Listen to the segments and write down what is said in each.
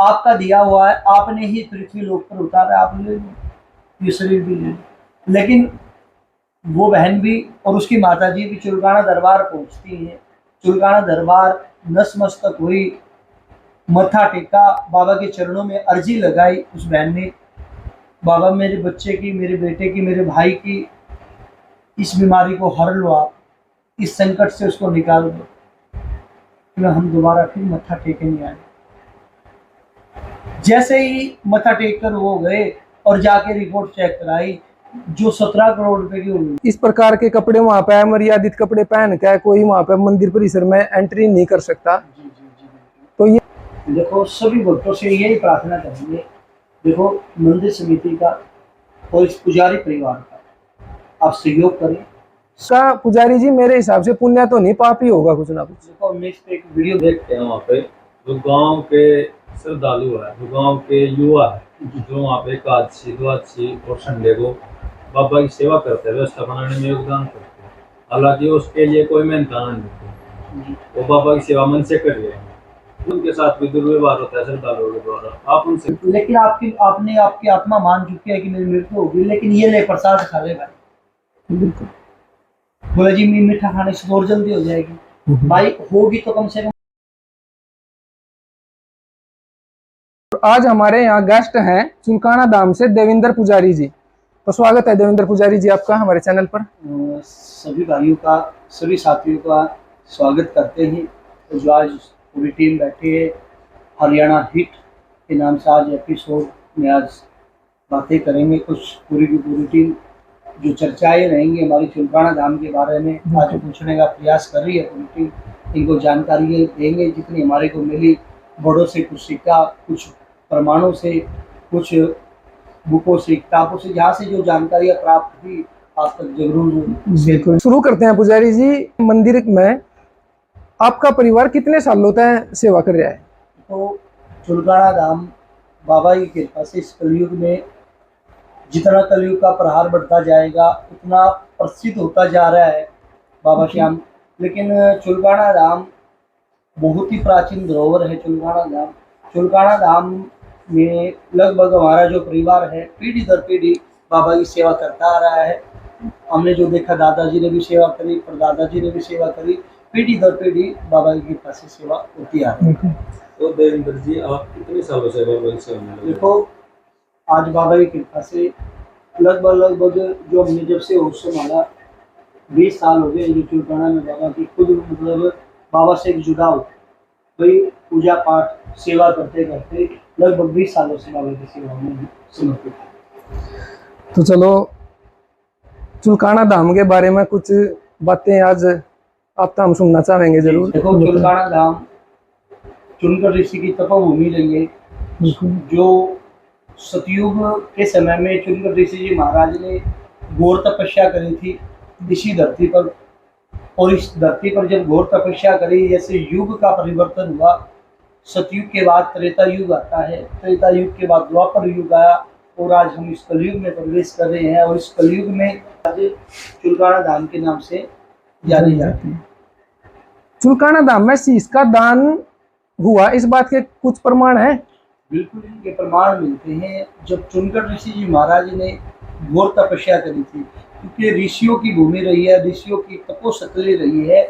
आपका दिया हुआ है, आपने ही पृथ्वी लोक पर उतारा, आपने ये शरीर भी ले, लेकिन वो बहन भी और उसकी माताजी भी चुलकाना दरबार पहुंचती हैं। चुलकाना दरबार नतमस्तक हुई, मत्था टेका, बाबा के चरणों में अर्जी लगाई उस बहन ने, बाबा मेरे बच्चे की, मेरे बेटे की, मेरे भाई की इस बीमारी को हर लो, आप इस संकट से उसको निकाल दो, फिर हम दोबारा फिर मत्था टेके नहीं आए। जैसे ही मत्था टेक कर वो गए और जाके रिपोर्ट चेक कराई, जो 17 करोड़ रुपए की हुई। इस प्रकार के कपड़े वहाँ पे मर्यादित कपड़े पहन के कोई वहाँ पे मंदिर परिसर में एंट्री नहीं कर सकता। जी जी जी। तो ये देखो सभी भक्तों से यही प्रार्थना करेंगे, देखो मंदिर समिति का और इस पुजारी परिवार का आप सहयोग करें। का पुजारी जी मेरे हिसाब से पुण्य तो नहीं, पाप ही होगा कुछ ना कुछ। देखो हमने इस पे एक वीडियो देखते हैं, वहाँ पे जो गांव के श्रद्धालु है, जो गांव के युवा है, जो वहाँ पे एकादशी, द्वादशी और संडे को बाबा की सेवा करते हैं, व्यवस्था बनाने में योगदान करते हैं। हालांकि उसके लिए कोई मेहनत नहीं देते, वो बाबा की सेवा मन से कर रहे हैं। उनके साथ भी दुर्व्यवहार होता है श्रद्धालुओं के द्वारा, आप उनसे, लेकिन आपने आपकी आत्मा मान चुकी है कि मेरी मृत्यु होगी, लेकिन ये ले प्रसाद खा ले भाई। बिल्कुल बोला जी मीठा खाने से और जल्दी हो जाएगी, भाई होगी तो कम से कम। आज हमारे यहाँ गेस्ट हैं चुलकाना धाम से देवेंद्र पुजारी जी। तो स्वागत है देवेंद्र पुजारी जी आपका हमारे चैनल पर। सभी भाइयों का, सभी साथियों का स्वागत करते हैं। तो जो आज पूरी टीम बैठी है, हरियाणा हिट के नाम से आज एपिसोड में आज बातें करेंगे। कुछ पूरी की पूरी टीम जो चर्चाएं रहेंगी हमारी चुलकाना धाम के बारे में आज पूछने का प्रयास कर रही है पूरी टीम। इनको जानकारी देंगे जितनी हमारे को मिली, बड़ों से कुछ सीखा, कुछ प्रमाणों से, कुछ बुकों से, किताबों से, जहाँ से जो जानकारियाँ प्राप्त हुई आप तक जरूर। शुरू करते हैं पुजारी जी। मंदिर में आपका परिवार कितने सालों तक सेवा कर रहा है? तो चुलकाना धाम बाबा की कृपा से इस कलयुग में जितना कलयुग का प्रहार बढ़ता जाएगा उतना प्रसिद्ध होता जा रहा है बाबा श्याम। लेकिन चुलकाना धाम बहुत ही प्राचीन धरोहर है। चुलकाना धाम में लगभग हमारा जो परिवार है पीढ़ी दर पीढ़ी बाबा की सेवा करता आ रहा है। हमने जो देखा, दादाजी ने भी सेवा करी, परदादाजी ने भी सेवा करी, पीढ़ी दर पीढ़ी बाबा की कृपा से सेवा होती आ रही है। तो देवेंद्र जी आप कितने सालों से बाबा की सेवा में लगे? देखो आज बाबा की कृपा से लगभग जो हमने जब से होश संभाला 20 साल हो गए जो चुलकाना में बाबा की खुद मतलब बाबा से एक जुड़ाव, भाई पूजा पाठ सेवा करते करते लगभग 20 सालों से बाबा की सेवा में समर्पित है। तो चलो चुलकाना धाम के बारे में कुछ बातें आज आप तो हम सुनना चाहेंगे जरूर। देखो चुलकाना धाम चुनकर ऋषि की तपोभूमि रही है। जो सतयुग के समय में चुनकर ऋषि जी महाराज ने घोर तपस्या करी थी इसी धरती पर, और इस धरती पर जब घोर तपस्या करी, जैसे युग का परिवर्तन हुआ, सतयुग के बाद त्रेता युग आता है, त्रेता युग के बाद द्वापर युग आया, और आज हम इस कलयुग में प्रवेश कर रहे हैं। और इस कलयुग में आज चुलकाना धाम के नाम से जानी जाती है। चुलकाना धाम में शीश का दान हुआ, इस बात के कुछ प्रमाण है? बिल्कुल ये प्रमाण मिलते हैं। जब चुनकर ऋषि जी महाराज ने घोर तपस्या करी थी, क्योंकि ऋषियों की भूमि रही है, ऋषियों की तपोशक्ति रही है।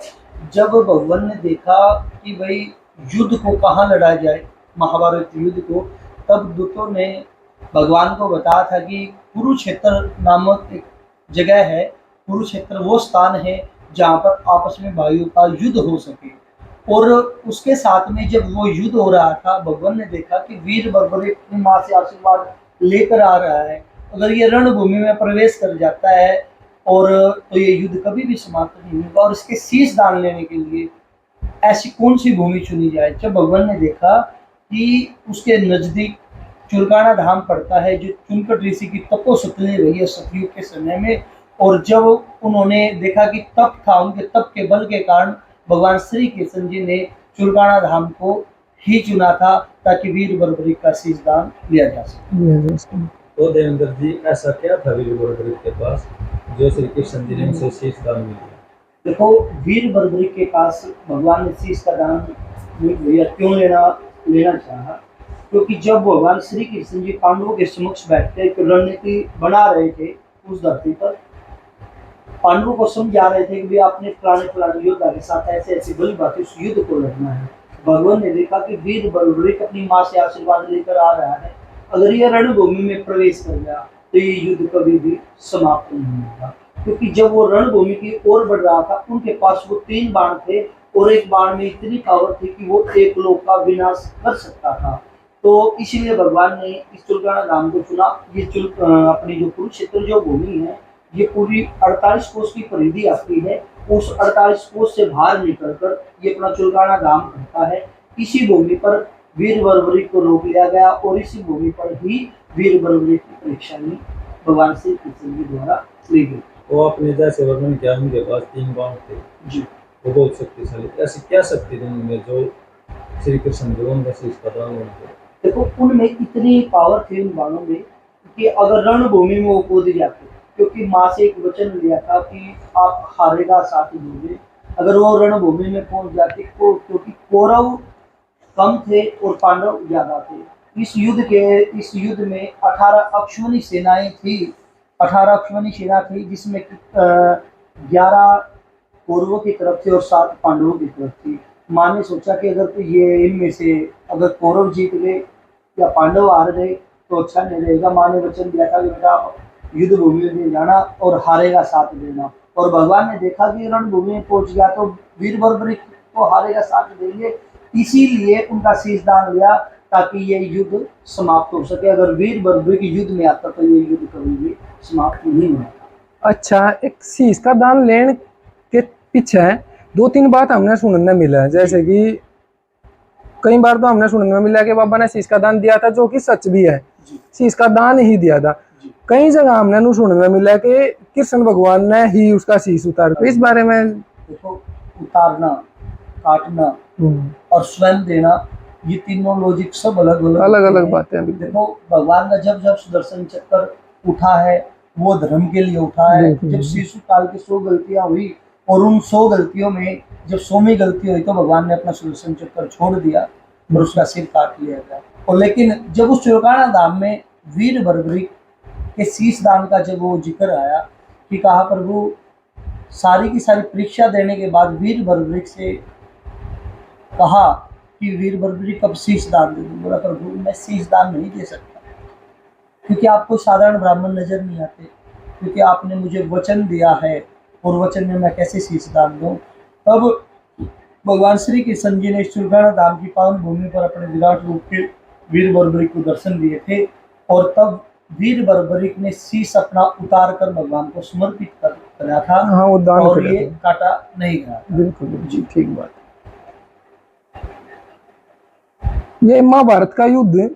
जब भगवान ने देखा कि भाई युद्ध को कहाँ लड़ा जाए, महाभारत युद्ध को, तब दूतों ने भगवान को बताया था कि कुरुक्षेत्र नामक एक जगह है। कुरुक्षेत्र वो स्थान है जहाँ पर आपस में भाइयों का युद्ध हो सके। और उसके साथ में जब वो युद्ध हो रहा था, भगवान ने देखा कि वीर बर्बरी अपनी माँ से आशीर्वाद लेकर आ रहा है, अगर ये रणभूमि में प्रवेश कर जाता है और तो ये युद्ध कभी भी समाप्त नहीं होगा। और इसके शीश दान लेने के लिए ऐसी कौन सी भूमि चुनी जाए? जब भगवान ने देखा कि उसके नजदीक चुलकाना धाम पड़ता है, जो चुनकर ऋषि की तपोशक्ति रही है सतयुग के समय में, और जब उन्होंने देखा कि तप था, उनके तप के बल के कारण भगवान श्री कृष्ण जी ने चुलकाना धाम को ही चुना था ताकि वीर बर्बरी का शीश दान लिया जा सके। तो देवेंद्र जी ऐसा क्या था वीर बर्बरी के पास जो श्री कृष्ण जी ने उनसे शीश दान मिला? देखो वीर बर्बरी के पास भगवान ने शीश का दान भैया क्यों लेना चाहा? क्योंकि जब भगवान श्री कृष्ण जी पांडवों के समक्ष बैठते एक रणनीति बना रहे थे उस धरती पर, पांडवों को समझा रहे थे कि भी आपने फलाने फलाने योद्धा के साथ ऐसे ऐसे बड़ी बातें उस युद्ध को लड़ना है। भगवान ने देखा कि वीर बलवृक अपनी माँ से आशीर्वाद लेकर आ रहा है, अगर ये रणभूमि में प्रवेश कर गया तो ये युद्ध कभी भी समाप्त नहीं होगा। क्योंकि जब वो रणभूमि की ओर बढ़ रहा था उनके पास वो 3 बाण थे और एक बाण में इतनी पावर थी कि वो एक लोक का विनाश कर सकता था। तो इसीलिए भगवान ने इस चुलकाना धाम को चुना। ये अपनी जो कुरुक्षेत्र जो भूमि है ये पूरी 48 कोस की परिधि आती है। उस 48 कोस से बाहर निकलकर ये अपना चुलकाना धाम करता है। इसी भूमि पर वीर बर्बरिक को रोक लिया गया और इसी भूमि पर ही वीर बर्बरिक की परीक्षा में भगवान श्री कृष्ण जी द्वारा ली गई। वो अपने जैसे वर्णन किया, उनके पास 3 बाण थे जी, वो बहुत शक्तिशाली। ऐसी क्या शक्ति थी उनमें जो श्री कृष्ण भगवान का शीश पता उनको? देखो उनमें इतनी पावर थी उन बाणों में कि अगर रणभूमि में वो कूद जाते, क्योंकि माँ से एक वचन लिया था कि आप हारेगा साथ दोगे, अगर वो रणभूमि में पहुंच जाते को, क्योंकि कौरव कम थे और पांडव ज्यादा थे। इस युद्ध में 18 अक्षौहिणी सेनाएं थी, 18 अक्षौहिणी सेना थी जिसमें 11 कौरवों की तरफ थी और 7 पांडवों की तरफ थी। माँ ने सोचा कि अगर तो ये इनमें से अगर कौरव जीत गए या पांडव हार गए तो अच्छा नहीं रहेगा। माँ ने वचन दिया था कि बेटा युद्ध भूमि में जाना और हारेगा साथ देना, और भगवान ने देखा कि रणभूमि में पहुंच गया तो वीर बर्बरिक को हारेगा साथ देंगे, इसीलिए उनका शीश दान लिया ताकि ये युद्ध समाप्त हो सके। अगर वीर बर्बरिक युद्ध में आता तो ये युद्ध कभी भी समाप्त नहीं होता। अच्छा, एक शीश का दान लेने के पीछे 2-3 बात हमने सुनने मिला है, जैसे कि कई बार तो हमने सुनने में मिला कि बाबा ने शीश का दान दिया था, जो कि सच भी है, शीश का दान ही दिया था। कई जगह हमने सुनने में मिला कि कृष्ण भगवान ने ही उसका शीश उतारा। तो इस बारे में देखो, उतारना, काटना और स्वयं देना, ये तीनों लॉजिक सब अलग अलग बातें हैं। देखो भगवान का जब जब सुदर्शन चक्र उठा है वो धर्म के लिए उठा है। जब शिशु काल की 100 गलतियां हुई और उन 100 गलतियों में जब 100वीं गलती हुई तो भगवान ने अपना सुदर्शन चक्र छोड़ दिया और उसका सिर काट लिया था। और लेकिन जब उस चुलकाना धाम में वीर बर्बरिक के शीश दान का जब वो जिक्र आया कि कहा प्रभु सारी की सारी परीक्षा देने के बाद वीर बर्बरिक से कहा कि वीर बर्बरिक कब शीश दान दे दूं। बोला प्रभु मैं शीश दान नहीं दे सकता क्योंकि आपको साधारण ब्राह्मण नजर नहीं आते, क्योंकि आपने मुझे वचन दिया है और वचन में मैं कैसे शीश दान दूं। तब भगवान श्री कृष्ण जी ने चुलकाना धाम की पावन भूमि पर अपने विराट रूप के वीर बर्बरिक को दर्शन दिए थे और तब वीर बर्बरिक ने शीश अपना उतार कर भगवान को समर्पित करा था। हाँ, वो दान और ये काटा नहीं गया। बिल्कुल जी, ठीक बात। ये महाभारत का युद्ध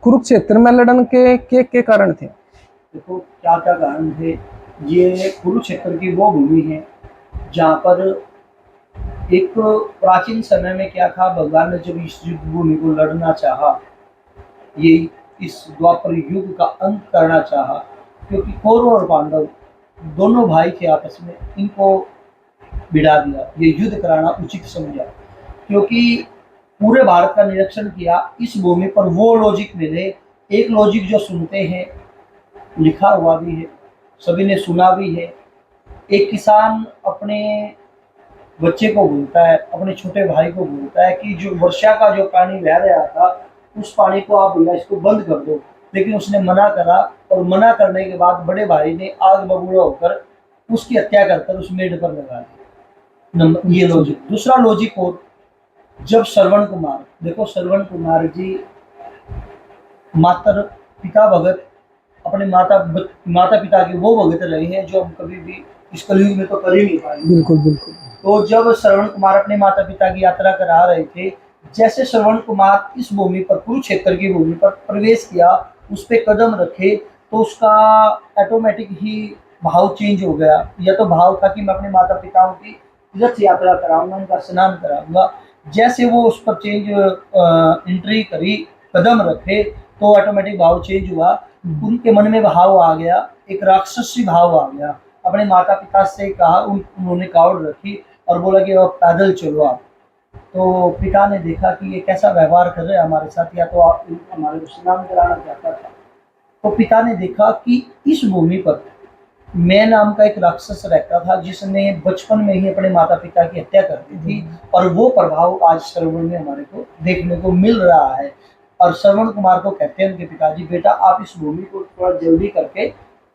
कुरुक्षेत्र में लड़न के कारण थे। देखो क्या क्या कारण थे। ये कुरुक्षेत्र की वो भूमि है जहाँ पर एक प्राचीन समय में क्या था, भगवान ने जब इस युद्ध भूमि को लड़ना चाहा, ये इस द्वापर युग का अंत करना चाहा, क्योंकि कौरव और पांडव दोनों भाई थे आपस में, इनको भिड़ा दिया, ये युद्ध कराना उचित समझा। क्योंकि पूरे भारत का निरीक्षण किया, इस भूमि पर वो लॉजिक मिले, एक लॉजिक जो सुनते हैं, लिखा हुआ भी है, सभी ने सुना भी है। एक किसान अपने बच्चे को बोलता है, अपने छोटे भाई को बोलता है कि जो वर्षा का जो पानी बह रहा था उस पानी को आप भैया इसको बंद कर दो, लेकिन उसने मना करा और मना करने के बाद बड़े भाई ने आग बबूला होकर उसकी हत्या कर उस मेढ पर लगा दी। ये लॉजिक। दूसरा लॉजिक और, जब श्रवण कुमार, देखो श्रवण कुमार जी माता पिता भगत, अपने माता पिता के वो भगत रहे हैं जो हम कभी भी इस कलयुग में तो कर ही नहीं पाएंगे। बिल्कुल बिल्कुल। तो जब श्रवण कुमार अपने माता पिता की यात्रा करा रहे थे, जैसे श्रवण कुमार इस भूमि पर, कुरुक्षेत्र की भूमि पर प्रवेश किया, उस पर कदम रखे, तो उसका ऑटोमेटिक ही भाव चेंज हो गया। या तो भाव था कि मैं अपने माता पिताओं की तीर्थ यात्रा कराऊंगा, इनका स्नान कराऊंगा। जैसे वो उस पर चेंज एंट्री करी, कदम रखे, तो ऑटोमेटिक भाव चेंज हुआ। उनके मन में भाव आ गया, एक राक्षसी भाव आ गया। अपने माता पिता से कहा, उन्होंने कावड़ रखी और बोला कि अब पैदल चलो आप। तो पिता ने देखा कि ये कैसा व्यवहार कर रहे हैं हमारे साथ, या तो आप हमारे को स्नान कराना चाहता था। तो पिता ने देखा कि इस भूमि पर मैं नाम का एक राक्षस रहता था जिसने बचपन में ही अपने माता पिता की हत्या कर दी थी, और वो प्रभाव आज श्रवण में हमारे को देखने को मिल रहा है। और श्रवण कुमार को कहते हैं उनके पिताजी, बेटा आप इस भूमि को थोड़ा जल्दी करके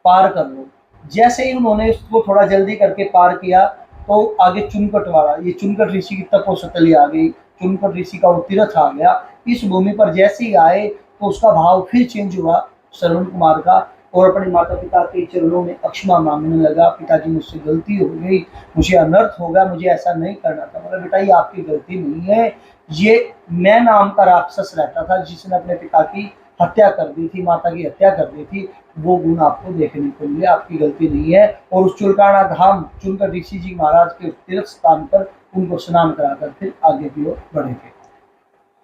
पार कर लो। जैसे ही उन्होंने इसको थोड़ा जल्दी करके पार किया तो आगे चुनकट वाला, ये चुनकट ऋषि की तपोसतली आ गई, चुनकट ऋषि का वो तीर्थ आ गया। इस भूमि पर जैसे ही आए तो उसका भाव फिर चेंज हुआ श्रवण कुमार का, और अपने माता पिता के चरणों में अक्षमा मांगने लगा, पिताजी मुझसे गलती हो गई, मुझे अनर्थ हो गया, मुझे ऐसा नहीं करना था। बोला बेटा ये आपकी गलती नहीं है, ये मैं नाम का राक्षस रहता था जिसने अपने पिता की हत्या कर दी थी, माता की हत्या कर दी थी, वो गुण आपको देखने को मिले, आपकी गलती नहीं है। और उस चुलकाना धाम चुनकर ऋषि जी महाराज के तीर्थ स्थान पर उनको स्नान कराकर फिर आगे की ओर बढ़ेंगे।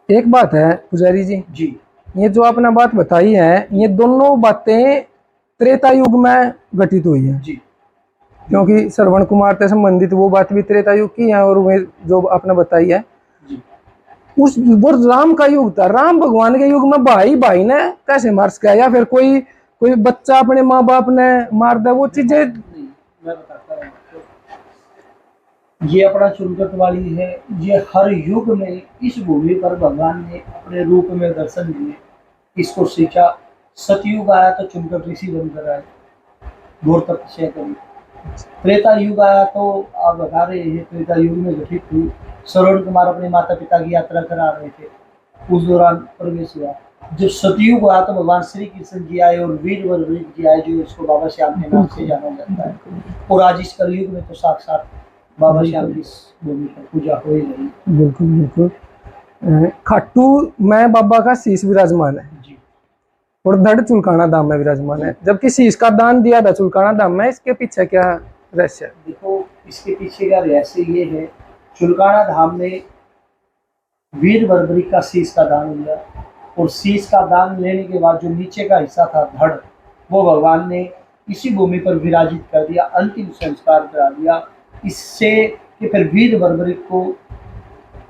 एक बात है पुजारी जी, जी ये जो आपने बात बताई है, ये दोनों बातें त्रेता युग में घटित हुई है, जी क्योंकि श्रवण कुमार से संबंधित वो बात भी त्रेता युग की है, और वे जो आपने बताई है जी उस वो राम का युग था। राम भगवान के युग में भाई भाई ने कैसे मार सका, या फिर कोई कोई बच्चा अपने माँ बाप ने मार दिया, वो चीजें नहीं, मैं बताता हूँ आपको। ये अपना चुनकट वाली है, ये हर युग में इस भूमि पर भगवान ने अपने रूप में दर्शन दिए, इसको सींचा। सतयुग आया तो चुनकट ऋषि बनकर आए, घोर तपस्या करी। त्रेता युग आया तो आप बता रहे हैं त्रेता युग में घटित हुई। श्रवण कुमार अपने माता पिता की यात्रा करा रहे थे, उस दौरान प्रवेश हुआ। जब सतयुग हुआ तो भगवान श्री कृष्ण जी आए और वीर वरवृक जी आए, जो इसको बाबा श्याम के नाम से जाना जाता है। और आज इस कलयुग में तो साक्षात बाबा श्याम की इस भूमि पर पूजा हो ही रही। बिल्कुल बिल्कुल। खाटू में बाबा का शीश विराजमान है जी और धड़ चुलकाना धाम में विराजमान है, जबकि शीश का दान दिया था चुलकाना धाम में। इसके पीछे क्या रहस्य है? देखो इसके पीछे का रहस्य ये है, चुलकाना धाम में वीर बर्बरी का शीश का दान लिया, और शीश का दान लेने के बाद जो नीचे का हिस्सा था धड़, वो भगवान ने इसी भूमि पर विराजित कर दिया, अंतिम संस्कार करा दिया। इससे कि फिर वीर बर्बरी को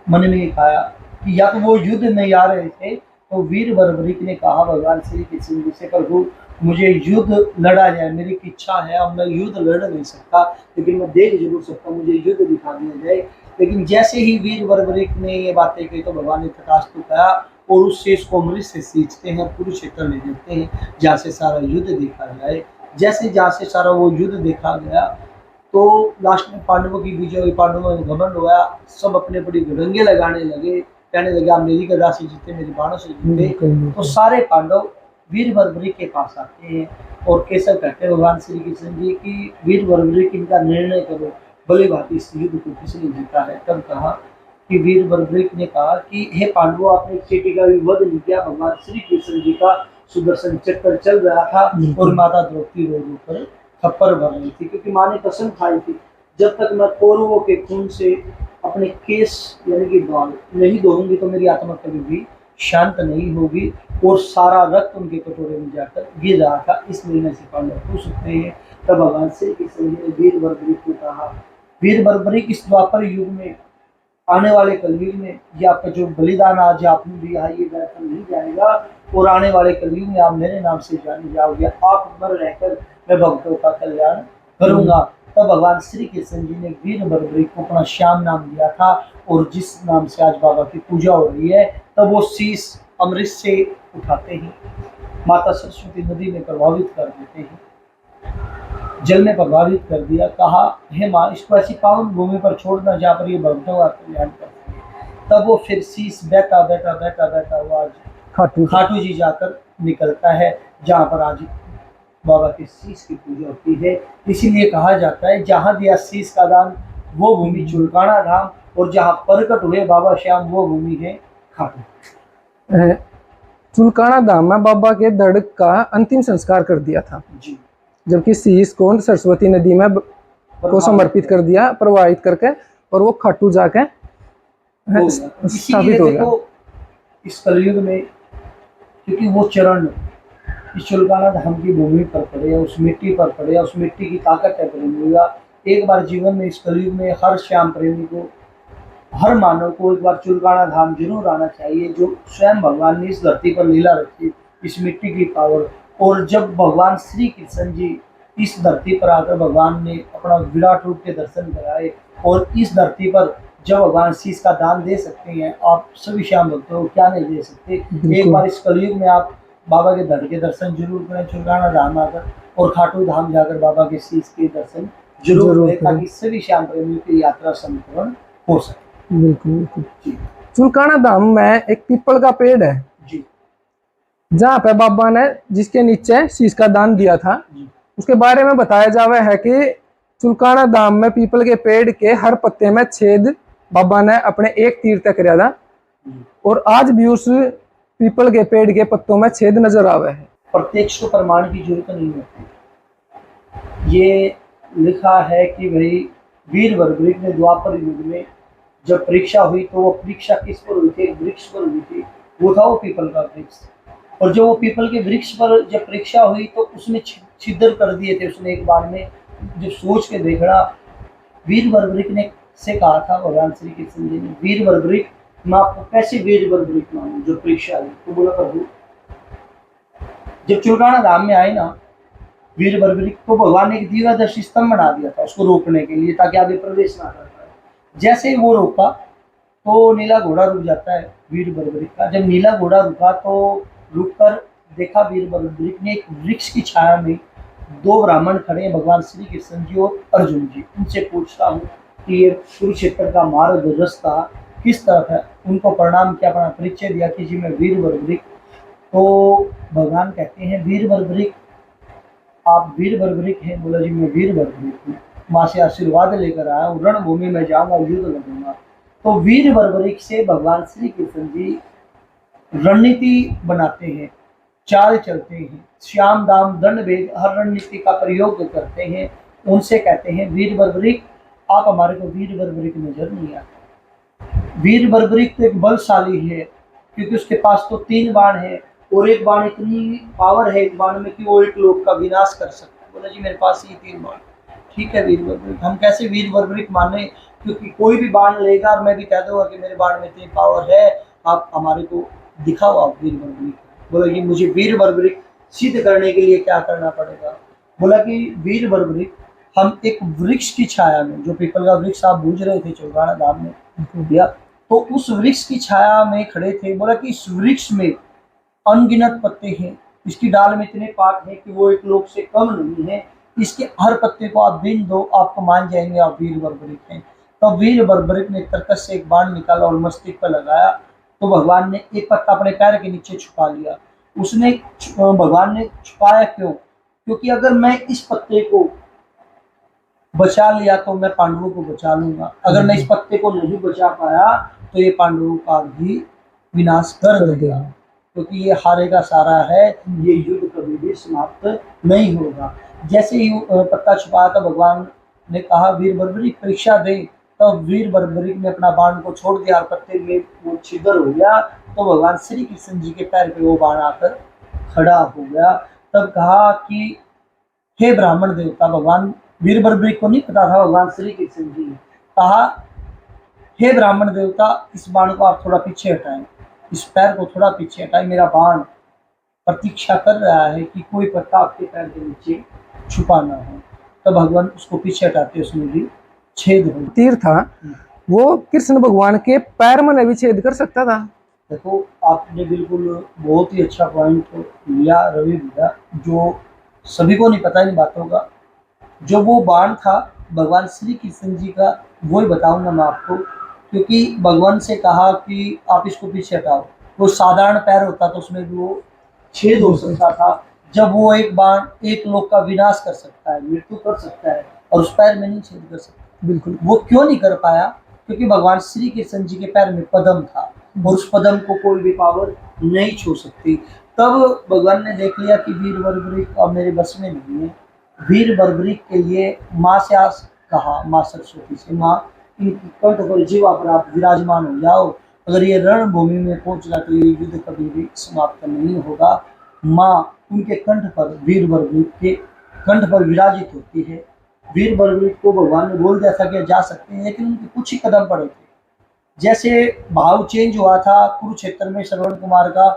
मन में खाया कि या तो वो युद्ध में आ रहे थे, तो वीर बर्बरिक ने कहा भगवान श्री कृष्ण जी से, प्रभु मुझे युद्ध लड़ा जाए, मेरी इच्छा है, अब मैं युद्ध लड़ नहीं सकता लेकिन मैं देख जरूर सकता हूँ, मुझे युद्ध दिखा दिया जाए। लेकिन जैसे ही वीर बर्बरिक ने ये बातें कही तो भगवान ने तथास्तु कहा, और उस शेष को अमृत से सींचते हैं, कुरुक्षेत्र ले जाते हैं जहाँ से सारा युद्ध देखा जाए। जैसे जहाँ से सारा वो युद्ध देखा गया तो लास्ट में पांडवों की विजय हुई, पांडवों में घमंड हुआ, सब अपने बड़ी गड़ंगे लगाने लगे, कहने लगे आप मेरी गदा से जीते, मेरी बाणों से जीते। तो सारे पांडव वीर बर्बरी के पास आते हैं और केसर कहते हैं भगवान श्री कृष्ण जी की वीर बर्बरी इनका निर्णय करो, भली भांति इस युद्ध को किसने जीता है। तब कहा कि वीर बर्बरिक ने कहा कि हे पांडवों, आपने चेटी का भी वध नहीं किया। भगवान श्री कृष्ण जी का सुदर्शन चक्र चल रहा था और माता द्रौपदी रो रो कर थप्पड़ भर रही थी, क्योंकि माँ ने कसम खाई थी जब तक मैं कौरवों के खून से अपने केस यानी कि बाल नहीं धोऊंगी तो मेरी आत्मा कभी भी शांत नहीं होगी। और सारा रक्त उनके कटोरे में जाकर गिर रहा था, इस निर्णय से पांडव खुश होते हैं। तब भगवान श्री कृष्ण ने वीर बर्बरिक को कहा, वीर बर्बरिक इस द्वापर युग में, आने वाले कलयुग में ये आपका जो बलिदान आज आपने दिया है ये व्यर्थ नहीं जाएगा, और आने वाले कलयुग में आप मेरे नाम से जाने जाओगे, आप मर रहकर मैं भक्तों का कल्याण करूंगा। तब भगवान श्री कृष्ण जी ने वीर बर्बरिक को अपना श्याम नाम दिया था, और जिस नाम से आज बाबा की पूजा हो रही है। तब वो शीश अमृत से उठाते हैं, माता सरस्वती नदी में प्रभावित कर देते हैं, जल में प्रभावित कर दिया। कहा हे माँ, इसको ऐसी पावन भूमि पर छोड़ना जहाँ पर ये भक्तों का कल्याण करते हैं। तब वो फिर शीश बहता बहता बहता बहता वो आज खाटू जी जाकर निकलता है, जहाँ पर आज बाबा के शीश की पूजा होती है। इसीलिए कहा जाता है जहाँ दिया शीश का दान वो भूमि चुलकाना धाम, और जहाँ प्रकट हुए बाबा श्याम वो भूमि है खाटू। चुलकाना धाम में बाबा के धड़ का अंतिम संस्कार कर दिया था जी, जबकि शीश को सरस्वती नदी में को समर्पित कर दिया, प्रवाहित करके, और वो खाटू जाके स्थापित हो गया। इस कलयुग में क्योंकि वो चरण इस चुलकाना धाम की भूमि पर पड़े, उस मिट्टी पर पड़े, उस मिट्टी की ताकत है प्रेमी का। एक बार जीवन में इस कलयुग में हर श्याम प्रेमी को हर मानव को एक बार चुलकाना धाम जरूर आना चाहिए, जो स्वयं भगवान ने इस धरती पर लीला रखी, इस मिट्टी की पावर। और जब भगवान श्री कृष्ण जी इस धरती पर आकर भगवान ने अपना विराट रूप के दर्शन कराए, और इस धरती पर जब भगवान शीश का दान दे सकते हैं, आप सभी श्याम भक्तों को क्या नहीं दे सकते। एक बार इस कलयुग में आप बाबा के धड़ के दर्शन जरूर करें, चुलकाना धाम आकर, और खाटू धाम जाकर बाबा के शीश के दर्शन जरूर जरूर करें, करें। ताकि सभी श्याम प्रेमियों की यात्रा संपूर्ण हो सके। बिल्कुल बिल्कुल। जी चुलकाना धाम में एक पीपल का पेड़ है, जी जहाँ पे बाबा ने जिसके नीचे शीश का दान दिया था, जी उसके बारे में बताया जावे है कि चुलकाना धाम में पीपल के पेड़ के हर पत्ते में छेद बाबा ने अपने एक तीर तक कराया था, जी। और आज भी उस पीपल के पेड़ के पत्तों में छेद नजर आवे है। प्रत्यक्ष को प्रमाण की जरूरत नहीं होती। ये लिखा है कि भाई वीर बर्बरीक ने द्वापर युग में जब परीक्षा हुई, तो वो परीक्षा किस पर हुई थी? वृक्ष पर हुई थी, वो था वो पीपल का वृक्ष। और जो वो पीपल के वृक्ष पर जब परीक्षा हुई, तो उसने छिद्र कर दिए थे उसने एक बार में। जब सोच के देखना, वीर बर्बरीक ने से कहा था भगवान श्री कृष्ण जी ने, वीर बर्बरीक मैं आपको कैसे वीर बर्बरीक मानूं जो परीक्षा हुई? तो बोला प्रभु, जब चुलकाना धाम में आए ना वीर बर्बरीक को, भगवान ने एक दिव्यदर्शी स्तंभ बना दिया था उसको रोकने के लिए, ताकि आगे प्रवेश ना कर पाए। जैसे ही वो रोका, तो नीला घोड़ा रुक जाता है वीर बर्बरीक का। जब नीला घोड़ा रुका, तो रुककर देखा वीर बर्बरीक ने एक वृक्ष की छाया में दो ब्राह्मण खड़े हैं, भगवान श्री कृष्ण जी और अर्जुन जी। उनसे पूछता हूँ कि ये कुरुक्षेत्र का मार्ग रास्ता किस तरफ है? उनको प्रणाम किया, अपना परिचय दिया कि जी मैं वीर बर्बरीक। तो भगवान कहते हैं, वीर बर्बरीक आप वीर बर्बरीक हैं? बोला जी मैं वीर बर्बरीक हूँ, माँ से आशीर्वाद लेकर आया हूँ, रणभूमि में जाऊंगा, युद्ध लड़ूंगा। तो वीर बर्बरीक से भगवान श्री कृष्ण जी रणनीति बनाते हैं, चाल चलते हैं, श्याम दाम दंड भेद हर रणनीति का प्रयोग करते हैं। उनसे कहते हैं, वीर बर्बरीक आप हमारे को वीर बर्बरीक नजर नहीं आते। वीर बर्बरीक तो एक बलशाली है, क्योंकि उसके पास तो 3 बाण है, और एक बाण इतनी पावर है एक बाण में कि वो एक लोक का विनाश कर सकता है। बोला जी मेरे पास ये 3 बाण। ठीक है वीर बर्बरीक, हम कैसे वीर बर्बरीक माने? क्योंकि कोई भी बाण लेगा और मैं भी कह दूंगा कि मेरे बाण में इतनी पावर है, आप हमारे को दिखाओ आप वीर बर्बरीक। बोला कि मुझे वीर बर्बरीक सिद्ध करने के लिए क्या करना पड़ेगा? बोला कि वीर बर्बरीक हम एक वृक्ष की छाया में, जो पीपल का वृक्ष आप बूझ रहे थे चुलकाना धाम में दिया, तो उस वृक्ष की छाया में खड़े थे। बोला कि इस वृक्ष में अनगिनत पत्ते हैं, इसकी डाल में इतने पात हैं कि वो एक लोक से कम नहीं है। इसके हर पत्ते को आप बीन दो, आपको मान जाएंगे आप वीर बर्बरीक हैं। तो वीर बर्बरीक ने तरकस से एक बाण निकाला और मस्तिष्क पर लगाया, तो भगवान ने एक पत्ता अपने पैर के नीचे छुपा लिया। उसने भगवान ने छुपाया क्यों? क्योंकि अगर मैं इस पत्ते को बचा लिया तो मैं पांडवों को बचा लूंगा, अगर मैं इस पत्ते को नहीं बचा पाया तो ये पांडवों का भी विनाश कर देगा, क्योंकि ये हारेगा सारा है, ये युद्ध कभी भी समाप्त नहीं होगा। जैसे ही पत्ता छुपाया तो भगवान ने कहा वीर बर्बरीक परीक्षा दे। तब वीर बर्बरीक ने अपना बाण को छोड़ दिया और पत्ते में वो छिद्र हो गया, तो भगवान श्री कृष्ण जी के पैर पे वो बाण आकर खड़ा हो गया। तब कहा कि हे ब्राह्मण देवता, भगवान वीर बर्बरीक को नहीं पता था भगवान श्री कृष्ण जी ने कहा, हे ब्राह्मण देवता इस बाण को आप थोड़ा पीछे हटाएं, इस पैर को थोड़ा पीछे हटाएं, मेरा बाण प्रतीक्षा कर रहा है कि कोई पत्ता आपके पैर के नीचे छुपा ना हो। तब भगवान उसको पीछे हटाते, उसमें भी छेद हो। तीर था वो कृष्ण भगवान के पैर में भी छेद कर सकता था। देखो आपने बिल्कुल बहुत ही अच्छा पॉइंट लिया रवि भैया, जो सभी को नहीं पता इन बातों का। जो वो बाण था भगवान श्री कृष्ण जी का, वो ही बताऊंगा मैं आपको, क्योंकि भगवान से कहा कि आप इसको पीछे हटाओ। वो साधारण पैर होता तो उसमें भी वो छेद हो सकता था। जब वो एक बाण एक लोक का विनाश कर सकता है, मृत्यु कर सकता है, और उस पैर में नहीं छेद कर सकता। बिल्कुल। वो क्यों नहीं कर पाया? क्योंकि भगवान श्री कृष्ण जी के पैर में पद्म था, और उस पद्म को कोई भी पावर नहीं छू सकती। तब भगवान ने देख लिया कि वीर बर्बरीक अब मेरे बस में नहीं है। वीर बर्बरीक के लिए माँ से कहा, माँ सरस्वती से, माँ इनकी कंठ पर जीवा पर आप विराजमान हो जाओ, अगर ये रणभूमि में पहुंच गया तो ये युद्ध कभी भी समाप्त नहीं होगा। माँ उनके कंठ पर, वीर बर्बरीक के कंठ पर विराजित होती है। वीर बर्बरीक को भगवान ने बोल दिया था कि जा सकते हैं, लेकिन उनके कुछ ही कदम पड़े थे। जैसे भाव चेंज हुआ था कुरुक्षेत्र में श्रवण कुमार का,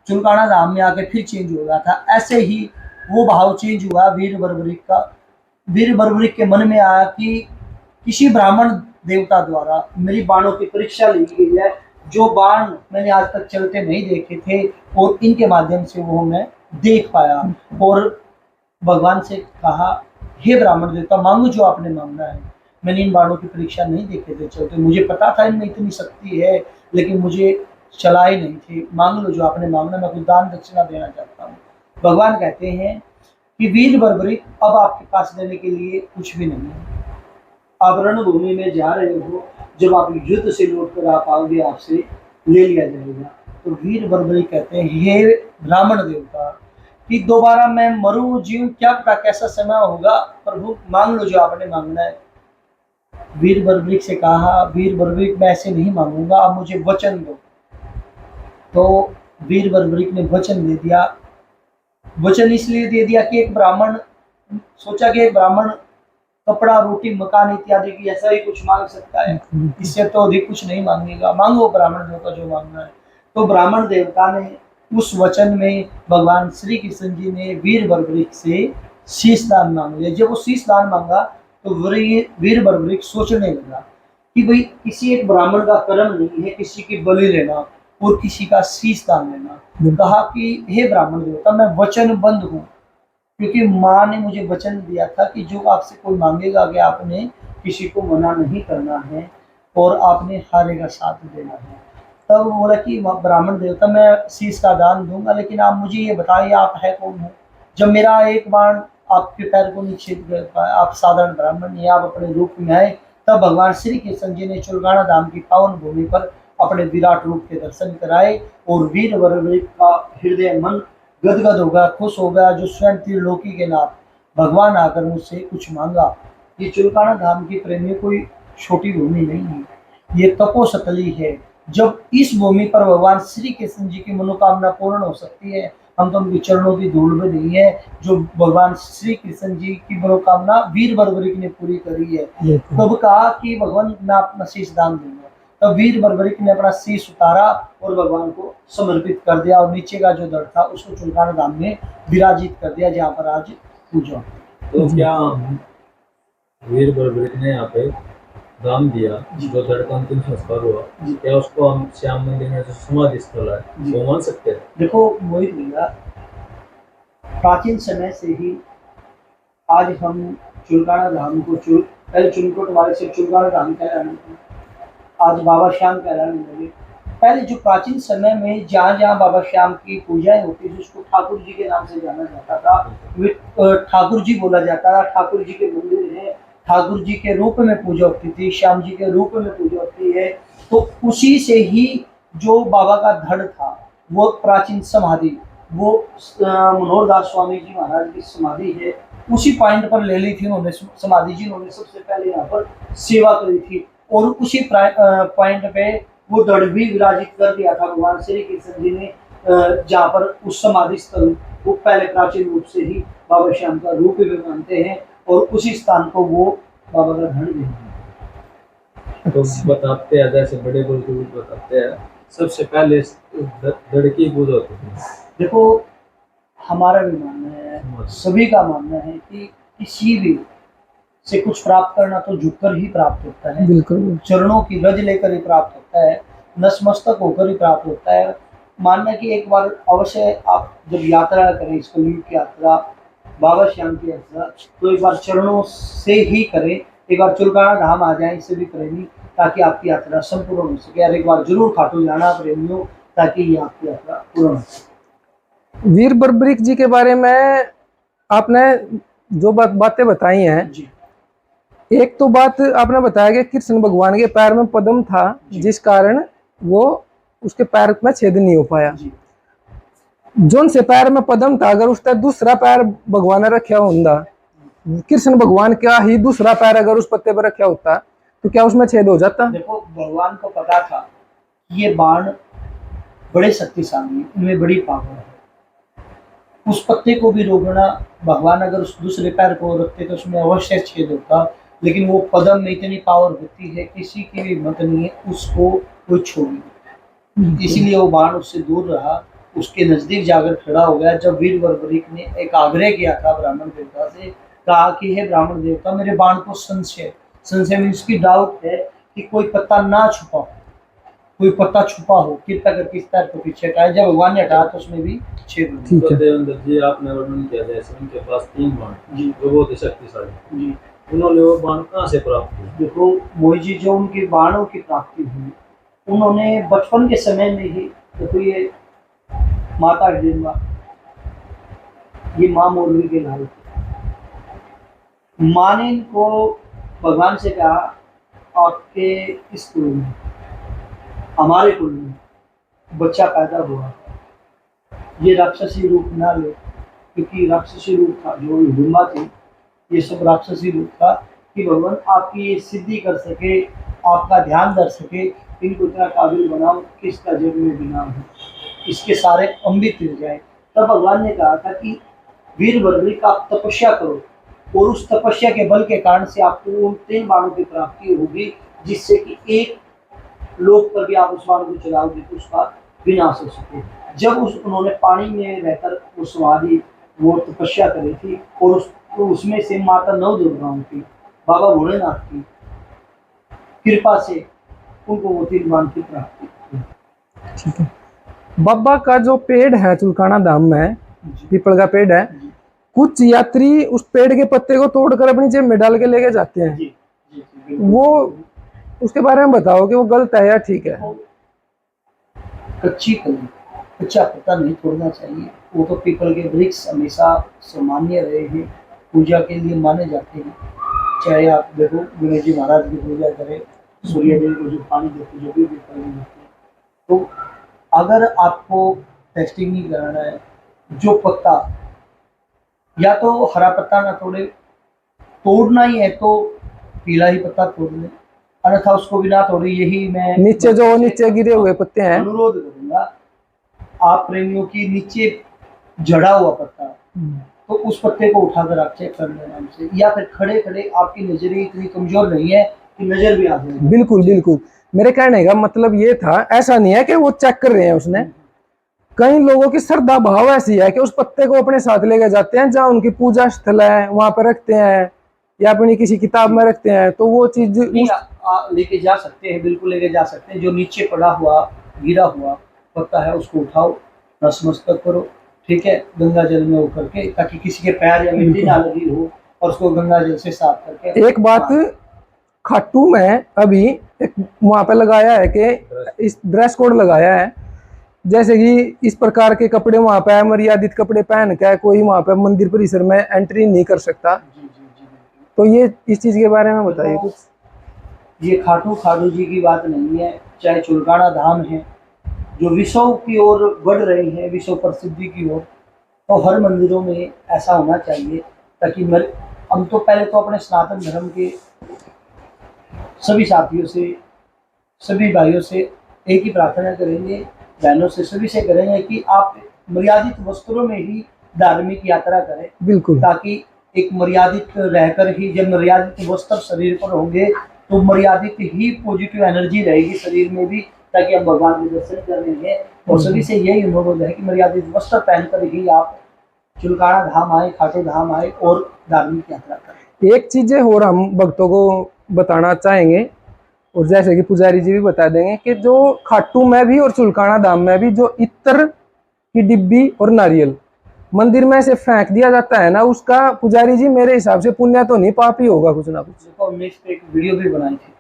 चुलकाना धाम में आके फिर चेंज हो गया था, ऐसे ही वो भाव चेंज हुआ वीर बर्बरिक का। वीर बर्बरिक के मन में आया कि किसी ब्राह्मण देवता द्वारा मेरी बाणों की परीक्षा ली गई है, जो बाण मैंने आज तक चलते नहीं देखे थे और इनके माध्यम से वो मैं देख पाया। और भगवान से कहा, हे ब्राह्मण देवता, मांगो जो आपने मांगना है। मैंने इन बाणों की परीक्षा नहीं देखे थे चलते, मुझे पता था इनमें इतनी शक्ति है, लेकिन मुझे चलाए नहीं थे। मांग लो जो आपने मांगना, मैं कुछ दान दक्षिणा देना चाहता हूँ। भगवान कहते हैं कि वीर बर्बरिक, अब आपके पास देने के लिए कुछ भी नहीं है। आप रणभूमि में जा रहे हो, जब आप युद्ध से लौट कर आप आओगे, आपसे ले लिया जाएगा। तो वीर बर्बरिक कहते हैं, हे ब्राह्मण देवता, कि दोबारा मैं मरूं जीऊं क्या पता कैसा समय होगा, प्रभु मांग लो जो आपने मांगना है। वीर बर्बरिक से कहा, वीर बर्बरिक मैं ऐसे नहीं मांगूंगा, आप मुझे वचन दो। तो वीर बर्बरिक ने वचन दे दिया। वचन इसलिए दे दिया कि एक ब्राह्मण सोचा कि एक ब्राह्मण कपड़ा, रोटी, मकान इत्यादि की ऐसा ही कुछ मांग सकता है, इससे तो अधिक कुछ नहीं मांगेगा, मांगो ब्राह्मण देवता जो मांगना है। तो ब्राह्मण देवता ने उस वचन में भगवान श्री कृष्ण जी ने वीर बर्बरिक से शीश दान मांग लिया। जब वो शीश दान मांगा तो वीर बर्बरिक सोचने लगा कि भाई किसी एक ब्राह्मण का कर्म नहीं है किसी की बलि लेना और किसी का शीश दान लेना। कहा कि हे ब्राह्मण देवता, मैं वचनबद्ध हूँ, क्योंकि माँ ने मुझे वचन दिया था कि जो आपसे कोई मांगेगा कि आपने किसी को मना नहीं करना है और आपने हारे का साथ देना है। तब वो बोला कि ब्राह्मण देवता, मैं शीश का दान दूंगा, लेकिन आप मुझे ये बताइए आप है कौन हो। जब मेरा एक बाण आपके पैर को नहीं छेद कर पाया, आप साधारण ब्राह्मण नहीं, आप अपने रूप में आए। तब भगवान श्री कृष्ण जी ने चुलगाना धाम की पावन भूमि पर अपने विराट रूप के दर्शन कराए और वीर बर्बरिक का हृदय मन गदगद हो गया, खुश हो गया, जो स्वयं त्रिलोकी के नाथ भगवान आकर मुझसे कुछ मांगा। ये चुलकाना धाम की प्रेमियों कोई छोटी भूमि नहीं है, ये तपोसतली है। जब इस भूमि पर भगवान श्री कृष्ण जी की मनोकामना पूर्ण हो सकती है, हम तो उनके चरणों की धूल में नहीं है। जो भगवान श्री कृष्ण जी की मनोकामना वीर बर्बरिक ने पूरी करी है। तब कहा कि भगवान मैं अपना शीश दान दूंगा। तब वीर बर्बरिक ने अपना शीश उतारा और भगवान को समर्पित कर दिया और नीचे का जो दर था उसको चुलकाना धाम में विराजित कर दिया, जहाँ पर आज पूजा। तो क्या वीर बर्बरिक ने यहाँ पे दान दिया, जो धड़ का अंतिम संस्कार हुआ, क्या उसको हम श्याम मंदिर में जो समाधि स्थल है वो मान सकते हैं? देखो मोहित भैया, प्राचीन समय से ही आज हम चुलकाना धाम को पहले चुनकोट वाले से चुलकाना धाम कहलाने लगे, आज बाबा श्याम कहलाने लगे। पहले जो प्राचीन समय में जहाँ जहाँ बाबा श्याम की पूजाएं होती थी उसको ठाकुर जी के नाम से जाना जाता था। ठाकुर जी बोला जाता था, ठाकुर जी के मंदिर है, ठाकुर जी के रूप में पूजा होती थी, श्याम जी के रूप में पूजा होती है। तो उसी से ही जो बाबा का धड़ था, वो प्राचीन समाधि, वो मनोहर दास स्वामी जी महाराज की समाधि है, उसी पॉइंट पर ले ली थी उन्होंने समाधि जी। उन्होंने सबसे पहले यहाँ पर सेवा करी थी और उसी पॉइंट पे वो धड़ भी विराजित कर दिया था भगवान श्री कृष्ण जी ने, जहाँ पर उस समाधि स्थल वो पहले प्राचीन रूप से ही बाबा श्याम का रूप भी मानते हैं और उसी स्थान को वो बाबा का धड़ भी है। तो बताते हैं, जैसे बड़े बुजुर्ग बताते हैं, सबसे पहले धड़ की पूजा होती थी। देखो हमारा भी मानना है, सभी का मानना है कि किसी भी से कुछ प्राप्त करना तो झुककर ही प्राप्त होता है, बिल्कुल चरणों की रज लेकर ही प्राप्त होता है, नतमस्तक होकर ही प्राप्त होता है। मानना कि एक बार अवश्य आप जब यात्रा करें, इस कलयुग की यात्रा, बाबा श्याम की यात्रा, तो एक बार चरणों से ही करें, एक बार चुलकाना धाम आ जाए, इससे भी करेंगे ताकि आपकी यात्रा संपूर्ण हो सके। और एक बार जरूर खाटू जाना प्रेमियों, ताकि ये आपकी यात्रा पूर्ण हो सके। वीर बर्बरिक जी के बारे में आपने जो बातें बताई हैं जी, एक तो बात आपने बताया कि कृष्ण भगवान के पैर में पद्म था, जिस कारण वो उसके पैर में छेद नहीं हो पाया। जी, जोन से पैर में पद्म था, अगर उसका दूसरा पैर भगवान ने रखा होता, कृष्ण भगवान का ही दूसरा पैर अगर उस पत्ते पर रखा होता तो क्या उसमें छेद हो जाता? देखो भगवान को पता था कि ये बाण बड़े शक्तिशाली हैं, इनमें बड़ी पावर है। उस पत्ते को भी रोकना, भगवान अगर उस दूसरे पैर को रखते तो उसमें अवश्य छेद होता। लेकिन वो पदम में इतनी पावर होती है, किसी की भी हिम्मत नहीं है उसको कोई छोड़े। इसलिए वो बाण उससे दूर रहा, उसके नजदीक जाकर खड़ा हो गया। जब वीर बर्बरीक ने एक आग्रह किया था ब्राह्मण देवता से, कहा कि हे ब्राह्मण देवता, मेरे बाण को संशय, संशय मीन्स की डाउट है कि कोई पत्ता ना छुपा हो, कोई पत्ता छुपा हो, कृपया करके इस पैर को पीछे हटाए। जब भगवान ने हटाया तो उसमें भी छेद हो गया। ठीक तो है। देवेंद्र जी आपने वर्णन किया जैसे उनके पास 3 बाण जी जो बहुत ही शक्तिशाली, जी। उन्होंने वो बाण कहाँ से प्राप्त किए? देखो मोहित जी, जो उनके बाणों की प्राप्ति हुई, उन्होंने बचपन के समय में ही, देखो ये माता हिडिंबा, ये माँ मोरवी के लाल थे। माँ ने इनको भगवान से कहा, आपके इस कुल में, हमारे कुल में बच्चा पैदा हुआ, ये राक्षसी रूप ना ले, क्योंकि राक्षसी रूप था जो हिडिंबा थी, ये सब राक्षसी रूप था, कि भगवान आपकी ये सिद्धि कर सके, आपका ध्यान धर सके, इनको इतना काबिल बनाओ कि इसका जग में बिना हो, इसके सारे अमृत मिल जाए। तब भगवान ने कहा था कि वीर बर्बरीक आप तपस्या करो, और उस तपस्या के बल के कारण से आपको उन 3 बाणों की प्राप्ति होगी, जिससे कि एक लोक पर भी आप उस बाण को चलाओगे तो उसका विनाश हो सके। जब उन्होंने पानी में रहकर वो सवारी, वो तपस्या करी थी, और उसमें से माता नव दुर्गाओं की, बाबा भोलेनाथ की कृपा से उनको वो 3 बाण की प्राप्ति हुई। ठीक है। बाबा का जो पेड़ है चुलकाना धाम में, जी पीपल का पेड़ है, जी कुछ यात्री उस पेड़ के पत्ते को तोड़कर अपनी जेब में डाल के लेके जाते हैं। जी जी बिल्कुल। वो उसके बारे में बताओ कि वो गलत है या ठीक है? कच्ची कली, कच्चा पत्ता नहीं तोड़ना चाहिए। वो तो पीपल के वृक्ष हमेशा सम्मान्य रहे हैं, पूजा के लिए माने जाते हैं। चाहे आप देखो गणेश जी महाराज की पूजा करें, सूर्य देव को जो पानी देते, जो भी पीपल में देते हैं। तो अगर आपको टेस्टिंग नहीं कराना है, जो पत्ता, या तो हरा पत्ता ना तोड़े, तोड़ना ही है तो पीला ही पत्ता तोड़ ले, अन्यथा उसको भी ना तोड़े। यही मैं नीचे जो नीचे गिरे हुए पत्ते हैं, अनुरोध करूंगा आप प्रेमियों की, नीचे जड़ा हुआ पत्ता तो उस पत्ते को उठाकर आप चेक कर लेना हमसे, या फिर खड़े खड़े, आपकी नजरें इतनी कमजोर नहीं है कि नजर भी आ जाए। बिल्कुल बिल्कुल। मेरे कहने का मतलब ये था, ऐसा नहीं है कि वो चेक कर रहे हैं उसने, कई लोगों की श्रद्धा भाव ऐसी है कि उस पत्ते को अपने साथ लेकर जाते हैं, जहाँ उनकी पूजा स्थल है वहां पर रखते हैं, या अपनी किसी किताब में रखते हैं, तो वो चीज नहीं, लेके जा सकते हैं, बिल्कुल लेके जा सकते हैं। जो नीचे पड़ा हुआ गिरा हुआ पत्ता है उसको उठाओ, नतमस्तक करो, ठीक है, गंगा जल में वो करके, ताकि किसी के पैर या मिट्टी ना लगी हो, और उसको गंगा जल से साफ करके। एक बात खाटू में अभी एक वहां पे लगाया है कि इस ड्रेस कोड लगाया है, जैसे कि इस प्रकार के कपड़े वहां पे मर्यादित कपड़े पहन के कोई वहां पे मंदिर परिसर में एंट्री नहीं कर सकता। जी जी जी बिल्कुल। तो ये इस चीज के बारे में बताइए कुछ। ये खाटू जी की बात नहीं है, चाहे चुलकाना धाम है, जो विश्व की ओर बढ़ रही है, विश्व प्रसिद्धि की ओर, तो हर मंदिरों में ऐसा होना चाहिए, ताकि हम तो पहले तो अपने सनातन धर्म के सभी साथियों से, सभी भाइयों से एक ही प्रार्थना करेंगे, बहनों से, सभी से करेंगे कि आप मर्यादित वस्त्रों में ही धार्मिक यात्रा करें, बिल्कुल ताकि एक मर्यादित रहकर ही, जब मर्यादित वस्त्र शरीर पर होंगे तो मर्यादित ही पॉजिटिव एनर्जी रहेगी शरीर में भी, ताकि हम भगवान के दर्शन करेंगे। और सभी से यही अनुरोध है कि मर्यादित वस्त्र पहनकर ही आप चुलकाना धाम आए, खाटू धाम आए और धार्मिक यात्रा करें। एक चीज और हम भक्तों को बताना चाहेंगे, और जैसे कि पुजारी जी भी बता देंगे, कि जो खाटू में भी और चुलकाना धाम में भी जो इत्र की डिब्बी और नारियल मंदिर में से फेंक दिया जाता है ना, उसका पुजारी जी मेरे हिसाब से पुण्य तो नहीं, पाप ही होगा कुछ ना कुछ। देखो हमने इस पे एक वीडियो भी बनाई थी,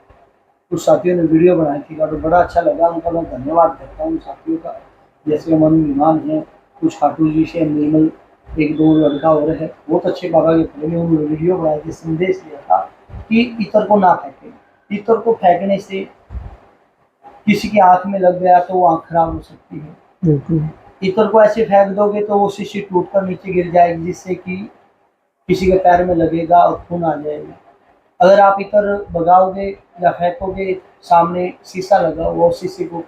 कुछ साथियों ने वीडियो बनाई थी और बड़ा अच्छा लगा, उनका मैं धन्यवाद करता हूँ साथियों का। जैसे अमन विमान है, कुछ खाटू जी से निर्मल, एक दो लड़का और है, बहुत अच्छे बाबा के प्रेमी, उन्होंने वीडियो बनाई थी, संदेश दिया था कि इतर को ना फेंकें। इतर को फेंकने से किसी की आंख में लग गया तो वो आंख खराब हो सकती है। बिल्कुल। इतर को ऐसे फेंक दोगे तो वो शीशी टूटकर नीचे गिर जाएगी, जिससे कि किसी के पैर में लगेगा और खून आ जाएगा। अगर आप इतर भगाओगे या फेंकोगे, सामने शीशा लगा हुआ, उस शीशे को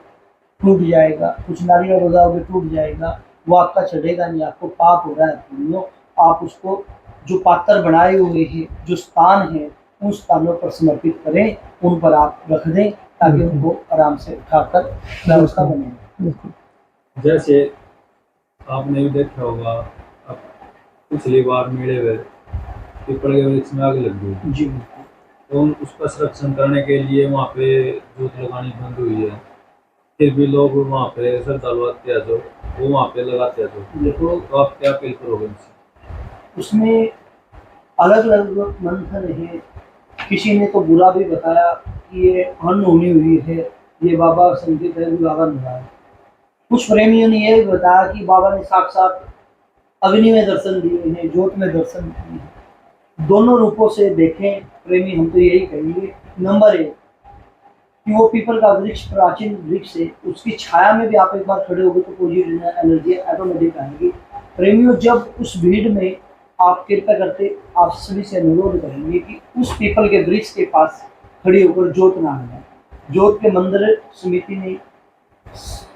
टूट जाएगा। कुछ नारियल भगाओगे टूट जाएगा, वो आपका चढ़ेगा नहीं, आपको पाप हो रहा है पुण्यो। आप उसको जो पात्र बनाए हुए हैं, जो स्थान है उन स्थानों पर समर्पित करें, उन पर आप रख दें ताकि उनको आराम से उठाकर व्यवस्था बने। बिल्कुल। जैसे आपने भी देखा होगा, अब पिछली बार मेले में पीपल के वृक्ष में आग लग गई, जी तो उसका संरक्षण करने के लिए वहाँ पे जोत लगानी बंद हुई है, फिर भी लोग वहाँ पे श्रद्धालु आते हैं जो वो वहाँ पे लगाते हैं जो, देखो तो आप क्या अपील करोगे इनसे? उसमें अलग अलग मंथन है। किसी ने तो बुरा भी बताया कि ये अनहोनी हुई है, ये बाबा संकेत है, बाबा निभा है। कुछ प्रेमियों ने यह भी बताया कि बाबा ने साक्षात अग्नि में दर्शन दिए हैं, ज्योत में दर्शन दिए हैं। दोनों रूपों से देखें प्रेमी, हम तो यही कहेंगे। नंबर 1 कि वो पीपल का वृक्ष प्राचीन वृक्ष है, उसकी छाया में भी आप एक बार खड़े होगे तो पॉजिटिव एनर्जी ऑटोमेटिक आएगी। प्रेमियों, जब उस भीड़ में आप कृपया करते आप सभी से अनुरोध करेंगे कि उस पीपल के वृक्ष के पास खड़ी होकर ज्योत ना लगाएं। ज्योत के मंदिर समिति ने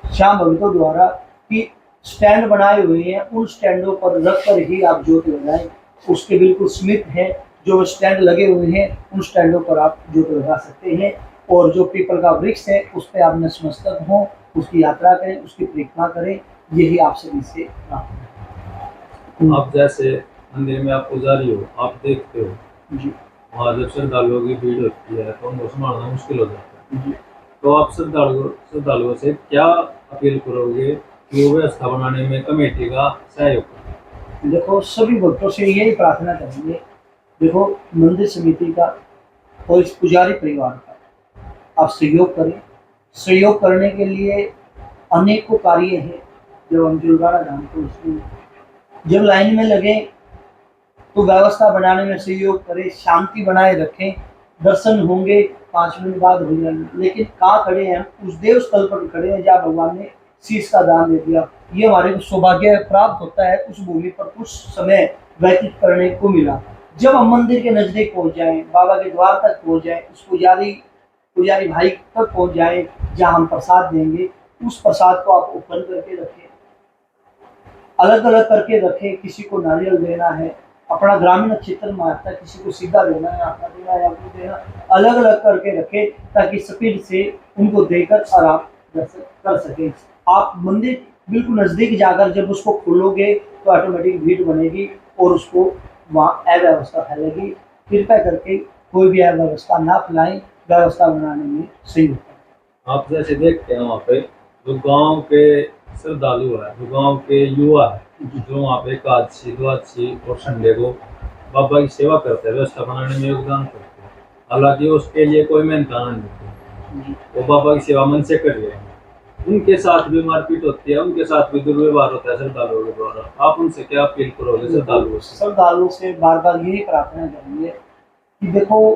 श्याम भक्तों द्वारा कि स्टैंड बनाए हुए हैं, उन स्टैंडों पर रख कर ही आप ज्योत लगाएं। उसके बिल्कुल समीप है जो स्टैंड लगे हुए हैं, उन स्टैंडों पर आप ज्योत लगा सकते हैं। और जो पीपल का वृक्ष है उस पर आप नतमस्तक हों, उसकी यात्रा करें, उसकी परिक्रमा करें, यही आप सभी से प्रार्थना है। आप जैसे मंदिर में आप पुजारी हो, आप देखते हो जी वहाँ जब श्रद्धालुओं की भीड़ होती है तो उनको संभालना मुश्किल हो जाता है, जी तो आप श्रद्धालुओं से क्या अपील करोगे कि वो व्यवस्था बनाने में कमेटी का सहयोग करें? देखो, सभी भक्तों से यही प्रार्थना करेंगे। देखो, मंदिर समिति का और इस पुजारी परिवार का आप सहयोग करें। सहयोग करने के लिए अनेकों कार्य हैं। जब हम जुलगाड़ा धाम को उसमें जब लाइन में लगे तो व्यवस्था बनाने में सहयोग करें, शांति बनाए रखें। दर्शन होंगे 5 मिनट बाद हो जाएंगे, लेकिन कहाँ खड़े हैं? उस देव स्थल पर खड़े हैं जहाँ भगवान ने शीश का दान दे दिया। ये हमारे को सौभाग्य प्राप्त होता है उस भूमि पर कुछ समय व्यतीत करने को मिला। जब हम मंदिर के नजदीक पहुंच जाएं, बाबा के द्वार तक पहुंच जाएं, उस पुजारी भाई तक पहुंच जाएं जहां हम प्रसाद देंगे, उस प्रसाद को आप ओपन करके रखें, अलग अलग करके रखें। किसी को नारियल देना है, अपना ग्रामीण क्षेत्र में आता है, किसी को सीधा देना है, आटा देना है, आपको देना, अलग अलग करके रखें ताकि स्पीड से उनको देकर आराम कर सकें। आप मंदिर बिल्कुल नजदीक जाकर जब उसको खोलोगे तो ऑटोमेटिक भीड़ बनेगी और उसको वहाँ अव्यवस्था फैलेगी। कृपया करके कोई भी अव्यवस्था ना फैलाएं, व्यवस्था बनाने में सही होता है। आप जैसे देखते हैं वहाँ पे जो गांव के श्रद्धालु है, जो गांव के युवा है, जो वहाँ पे एकादशी, द्वादशी और संडे को बाबा की सेवा करते हैं, व्यवस्था बनाने में योगदान करते हैं। हालांकि उसके लिए कोई मेहनताना नहीं होती, वो बाबा की सेवा मन से कर रहे हैं। उनके साथ भी मारपीट होती है, उनके साथ भी दुर्व्यवहार होता है श्रद्धालुओं के द्वारा। आप उनसे क्या अपील करोगे श्रद्धालुओं से? श्रद्धालुओं से बार बार यही प्रार्थना करेंगे कि देखो,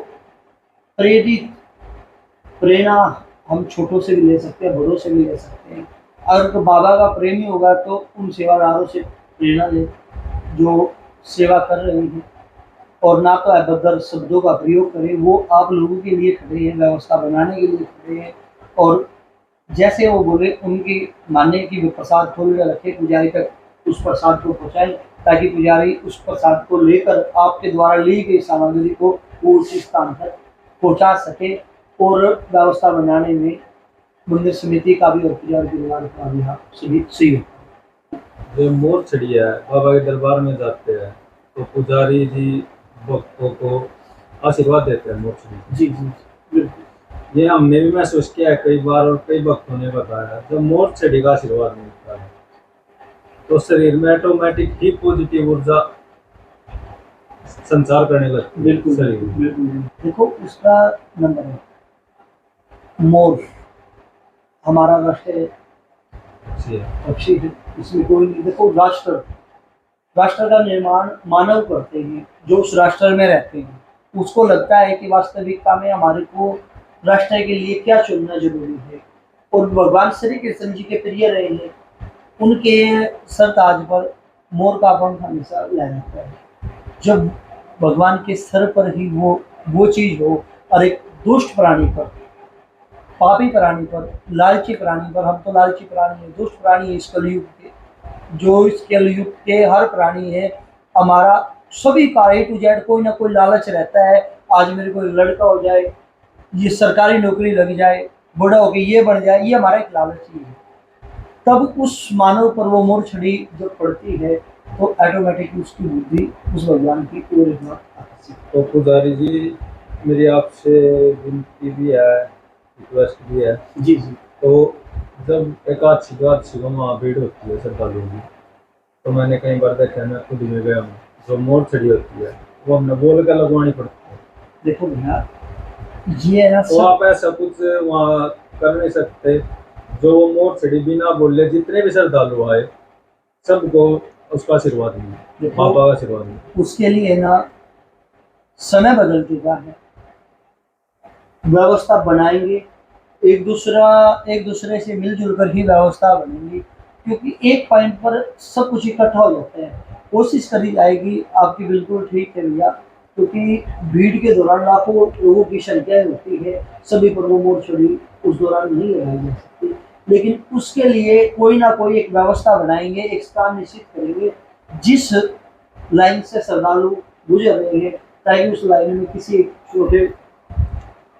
प्रेरणा हम छोटों से भी ले सकते हैं, बड़ों से भी ले सकते हैं। अगर तो बाबा का प्रेमी होगा तो उन सेवादारों से प्रेरणा ले जो सेवा कर रहे हैं, और ना तो अभद्र शब्दों का प्रयोग करें। वो आप लोगों के लिए खड़े हैं, व्यवस्था बनाने के लिए खड़े हैं, और जैसे वो बोले उनकी मानने की वो प्रसाद खोल रखे, पुजारी तक उस प्रसाद को पहुँचाएं ताकि पुजारी उस प्रसाद को लेकर आपके द्वारा ली गई सामग्री को वो उस स्थान तक पहुँचा सके। और व्यवस्था बनाने में मंदिर समिति का भी और पुजारी परिवार का भी आप सभी सहयोग। जो मोर छड़ी है, बाबा के दरबार में जाते हैं तो पुजारी जी भक्तों को आशीर्वाद देते हैं मोर छड़ी। जी जी बिल्कुल। ये हमने भी महसूस किया है कई बार, और कई भक्तों ने बताया, जब मोर छड़ी का आशीर्वाद मिलता है तो शरीर में ऑटोमेटिक ही पॉजिटिव ऊर्जा संचार करने लगती है। बिल्कुल शरीर में। बिल्कुल। देखो, उसका नंबर है मोर, हमारा राष्ट्रीय पक्षी है, इसमें कोई नहीं। देखो, राष्ट्र का निर्माण मानव करते हैं जो उस राष्ट्र में रहते हैं। उसको लगता है कि वास्तविकता में हमारे को राष्ट्र के लिए क्या चुनना जरूरी है। और भगवान श्री कृष्ण जी के प्रिय रहे हैं, उनके सरताज पर मोर का पंख हमेशा लहराता है। जब भगवान के सर पर ही वो चीज हो, और एक दुष्ट प्राणी पर, पापी प्राणी पर, लालची प्राणी पर, हम तो लालची प्राणी है, दुष्ट प्राणी है इस कलयुग के, जो इस कलयुग के हर प्राणी है, हमारा सभी का A to Z कोई ना कोई लालच रहता है आज मेरे को एक लड़का हो जाए, ये सरकारी नौकरी लग जाए, बड़ा होके ये बन जाए, ये हमारा एक लालच ही है। तब उस मानव पर वो मोर छड़ी जब पड़ती है तो ऑटोमेटिकली उसकी बुद्धि उस भगवान की ओर आकर्षित। तो पुजारी जी, मेरी आपसे विनती भी है, रिक्वेस्ट भी है। जी जी। तो जब एकादशी द्वादशी को वहाँ भीड़ होती है श्रद्धालुओं की, तो मैंने कई बार देखा है, मैं खुद में गया हूँ, जो मोर छड़ी होती है वो हमने बोल कर लगवानी पड़ती है। देखो भैया, ये है ना तो आप ऐसा कुछ वहाँ कर नहीं सकते जो वो मोर छड़ी बिना बोले जितने भी श्रद्धालु आए सबको उसका आशीर्वाद मिले, देखो, बाबा का आशीर्वाद मिले। उसके लिए ना समय बदल चुका है, व्यवस्था बनाएंगे, एक दूसरे से मिलजुल कर ही व्यवस्था बनेगी, क्योंकि एक पॉइंट पर सब कुछ इकट्ठा हो जाता है। कोशिश करी जाएगी, आपकी बिल्कुल ठीक है भैया, क्योंकि भीड़ के दौरान लाखों लोगों की संख्या होती है, सभी पर वो मोर छड़ी उस दौरान नहीं लगाई जा सकती, लेकिन उसके लिए कोई ना कोई एक व्यवस्था बनाएंगे, एक स्थान निश्चित करेंगे जिस लाइन से श्रद्धालु गुजर रहे हैं, ताकि उस लाइन में किसी छोटे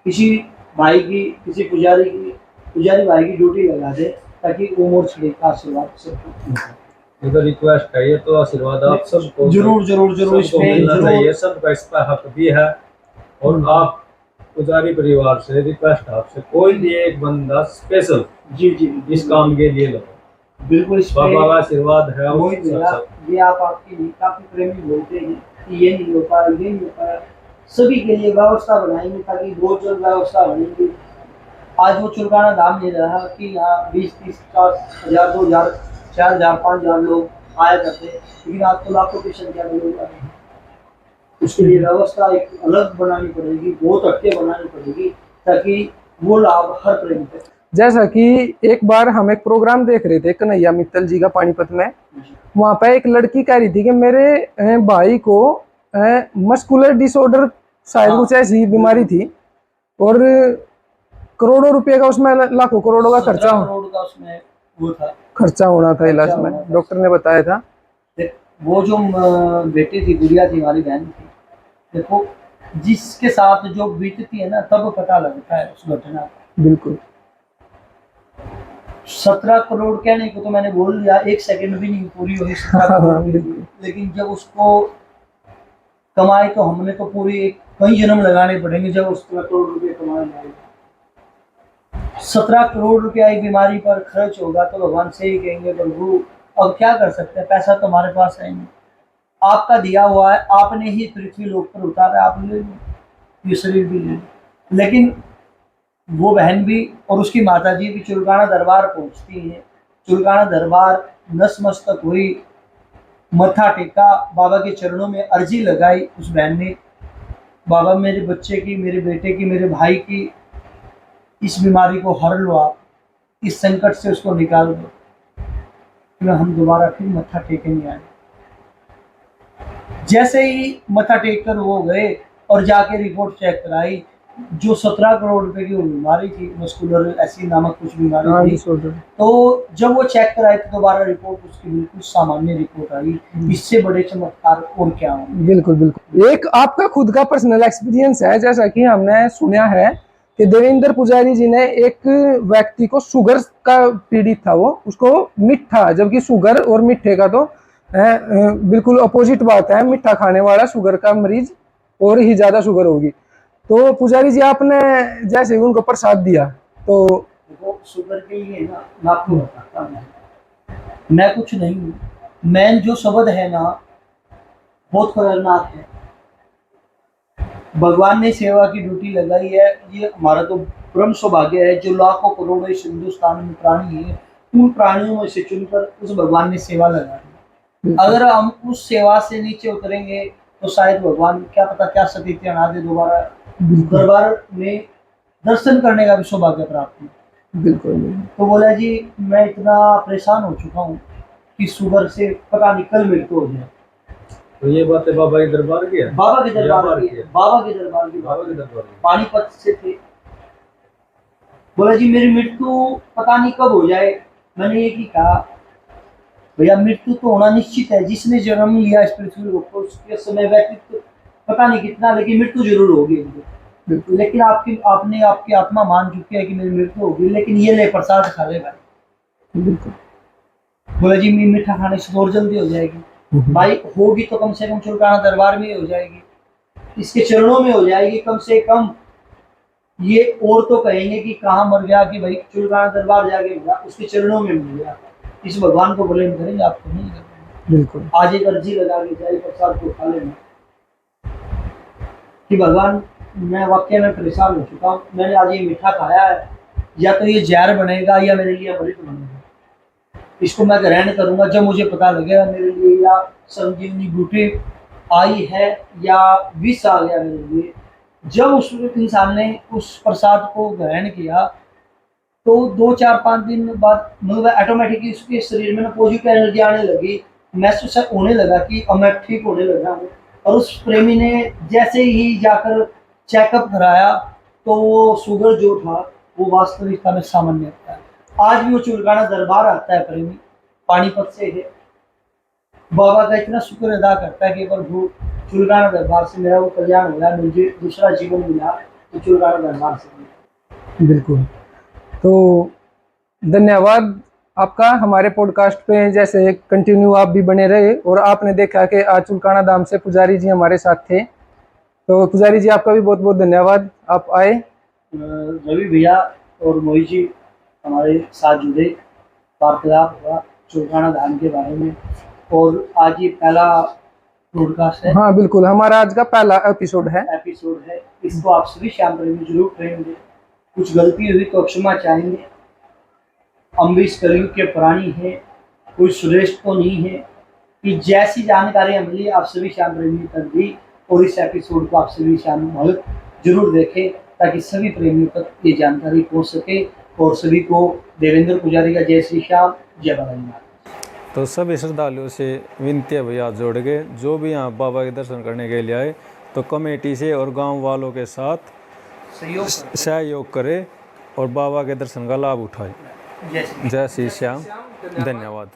किसी भाई की, किसी पुजारी भाई की ड्यूटी लगा दे, ताकि वो मोर छड़ी का आशीर्वाद सबको। ये तो रिक्वेस्ट है, ये तो आशीर्वाद आप सबको जरूर जरूर जरूर सबको मिलना चाहिए, सबका इस पर हक भी है। और आप पुजारी परिवार से रिक्वेस्ट है आपसे, कोई भी एक बंदा स्पेशल जी जी इस काम के लिए लो, बिल्कुल। इस बाबा का आशीर्वाद है। और मोहित भैया, ये आप आपकी काफी प्रेमी बोलते हैं कि ये नहीं हो पाया, ये नहीं हो पाया, सभी के लिए व्यवस्था बनाएंगे, ताकि बहुत जल्द व्यवस्था बनेगी। आज वो चुलकाना धाम नहीं रहा कि यहाँ 20-30 50,000 2,000 4,000 5,000 लोग आया करते, लेकिन आज तो लाखों की संख्या में लोग आ रहे हैं। उसके लिए व्यवस्था एक अलग बनानी पड़ेगी, बहुत हटके बनानी पड़ेगी, ताकि वो लाभ हर प्रेमी तक। जैसा कि एक बार हम एक प्रोग्राम देख रहे थे कन्हैया मित्तल जी का पानीपत में, वहां पे एक लड़की कह रही थी कि मेरे भाई को मस्कुलर डिसऑर्डर शायद कुछ ऐसी बीमारी थी, और करोड़ों रुपए का उसमें, लाखों करोड़ों का 17 करोड़ का उसमें वो था, खर्चा होना था इलाज में, डॉक्टर ने बताया था। वो जो बेटी थी, गुड़िया थी, हमारी बहन थी, देखो जिसके साथ जो बीतती है ना, तब पता लगता है उस घटना का। बिल्कुल। 17 करोड़ कहने को तो मैंने बोल दिया, एक सेकंड भी नहीं पूरी हुई 17 करोड़ की, लेकिन जब उसको कमाई तो हमने तो पूरी कई जन्म लगाने पड़ेंगे जब उस 17 करोड़ रुपए कमाए जाएंगे। 17 करोड़ रुपया एक बीमारी पर खर्च होगा तो भगवान से ही कहेंगे प्रभु अब क्या कर सकते हैं, पैसा तो हमारे पास है नहीं, आपका दिया हुआ है, आपने ही पृथ्वी लोक पर उतारा, आप ले लो, ये शरीर भी ले लो। लेकिन वो बहन भी और उसकी माता जी भी चुलकाना दरबार पहुंचती हैं, चुलकाना दरबार नतमस्तक हुई, मत्था टेका, बाबा के चरणों में अर्जी लगाई उस बहन ने, बाबा मेरे बच्चे की, मेरे बेटे की, मेरे भाई की इस बीमारी को हर लो, आप इस संकट से उसको निकाल दो, फिर हम दोबारा फिर मत्था टेकेंगे आए। जैसे ही मत्था टेक कर वो गए और जाके रिपोर्ट चेक कराई, जो 17 करोड़ रुपए की वो बीमारी थी, मस्कुलर ऐसी नामक कुछ बीमारी थी, तो जब वो चेक कराई तो दोबारा रिपोर्ट उसकी बिल्कुल सामान्य रिपोर्ट आई। इससे बड़े चमत्कार और क्या होंगे। बिल्कुल बिल्कुल। एक आपका खुद का पर्सनल एक्सपीरियंस है, जैसा कि हमने सुना है कि देवेंद्र पुजारी जी ने एक व्यक्ति को शुगर का पीड़ित था, वो उसको मीठा, जबकि शुगर और मीठे का तो बिल्कुल अपोजिट बात है, मीठा खाने वाला शुगर का मरीज और ही ज्यादा शुगर होगी, तो पुजारी जी आपने जैसे उनको प्रसाद दिया तो वो शुगर के लिए ना, मैं आपको बताता हूँ, मैं कुछ नहीं हूँ, मैन जो शब्द है ना बहुत खतरनाक है। भगवान ने सेवा की ड्यूटी लगाई है, ये हमारा तो परम सौभाग्य है, जो लाखों करोड़ों इस हिंदुस्तान में प्राणी है, उन प्राणियों में से चुनकर उस भगवान ने सेवा लगाई। अगर हम उस सेवा से नीचे उतरेंगे तो शायद भगवान क्या पता क्या सतीत्य अना दे, दोबारा दरबार में दर्शन करने का भी सौभाग्य प्राप्त है। बिल्कुल। तो बोला जी मैं इतना परेशान हो चुका हूँ कि शुगर से पता नहीं कल मृत्यु हो जाए। तो ये बातें बाबा के दरबार की है, बाबा के दरबार की, बाबा के दरबार की, बाबा के दरबार की, पानीपत से थे। बोला जी मेरी मृत्यु पता नहीं कब हो जाए। मैंने ये की कहा भैया मृत्यु तो होना निश्चित है, जिसने जन्म लिया इस पृथ्वी को उसके समय व्यतीत पता नहीं कितना, लेकिन मृत्यु जरूर होगी उनकी। लेकिन आपकी आत्मा मान चुकी है कि मेरी मृत्यु होगी, लेकिन ये ले प्रसाद खा ले भाई। बिल्कुल। बोले जी मीठा खाने से और जल्दी हो जाएगी। भाई होगी तो कम से कम चुलकाना दरबार में हो जाएगी, इसके चरणों में हो जाएगी कम से कम। ये और तो कहेंगे कि कहाँ मर गया, कि भाई चुलकाना दरबार जाके मिला, उसके चरणों में मिल गया। इस भगवान को ब्लेम करेंगे, आपको नहीं करेंगे। बिल्कुल। आज एक अर्जी लगा के जाए प्रसाद को खा लेना कि भगवान मैं वाकई में परेशान हो चुका हूँ, मैंने आज ये मीठा खाया है, या तो ये जहर बनेगा या मेरे लिए अमृत बनेगा, इसको मैं ग्रहण करूंगा। जब मुझे पता लगेगा मेरे लिए या संजीवनी बूटी आई है या विष आ गया मेरे लिए, जब उस इंसान ने उस प्रसाद को ग्रहण किया तो 2-4-5 दिन बाद मतलब ऑटोमेटिकली उसके शरीर में पॉजिटिव एनर्जी आने लगी, महसूस होने लगा कि अब मैं ठीक होने लगा हूँ। और उस प्रेमी ने जैसे ही जाकर चेकअप कराया तो वो शुगर जो था वो वास्तविकता में सामान्य था। आज भी वो चुलकाना दरबार आता है प्रेमी, पानीपत से है, बाबा का इतना शुक्र अदा करता है कि प्रभु चुलकाना दरबार से मेरा वो कल्याण हो गया, मुझे दूसरा जीवन मिला तो चुलकाना दरबार से मिला। बिल्कुल। तो धन्यवाद आपका हमारे पॉडकास्ट पे, जैसे कंटिन्यू आप भी बने रहे। और आपने देखा कि आज चुलकाना धाम से पुजारी जी हमारे साथ थे, तो पुजारी जी आपका भी बहुत बहुत धन्यवाद, आप आए। रवि भैया और मोहित जी हमारे साथ जुड़े, वार्तालाप हुआ चुलकाना धाम के बारे में, और आज ये पहला पॉडकास्ट है। हाँ बिल्कुल, हमारा आज का पहला एपिसोड है। इसको आप सभी श्याम प्रेमी जरूर करेंगे। कुछ गलती हुई तो क्षमा चाहेंगे, हम इस कलयुग के प्राणी हैं, कोई श्रेष्ठ तो नहीं है। कि जैसी जानकारी मिली आप सभी श्याम प्रेमी तक दी, और इस एपिसोड को आप सभी श्याम भक्त जरूर देखें ताकि सभी प्रेमियों तक ये जानकारी पहुंच सके। और सभी को देवेंद्र पुजारी का जय श्री श्याम, जय भगवान। तो सभी श्रद्धालुओं से विनती है भैया जोड़ के, जो भी यहाँ बाबा के दर्शन करने के लिए आए तो कमेटी से और गांव वालों के साथ सहयोग करें और बाबा के दर्शन का लाभ उठाए। जय श्री श्याम, धन्यवाद।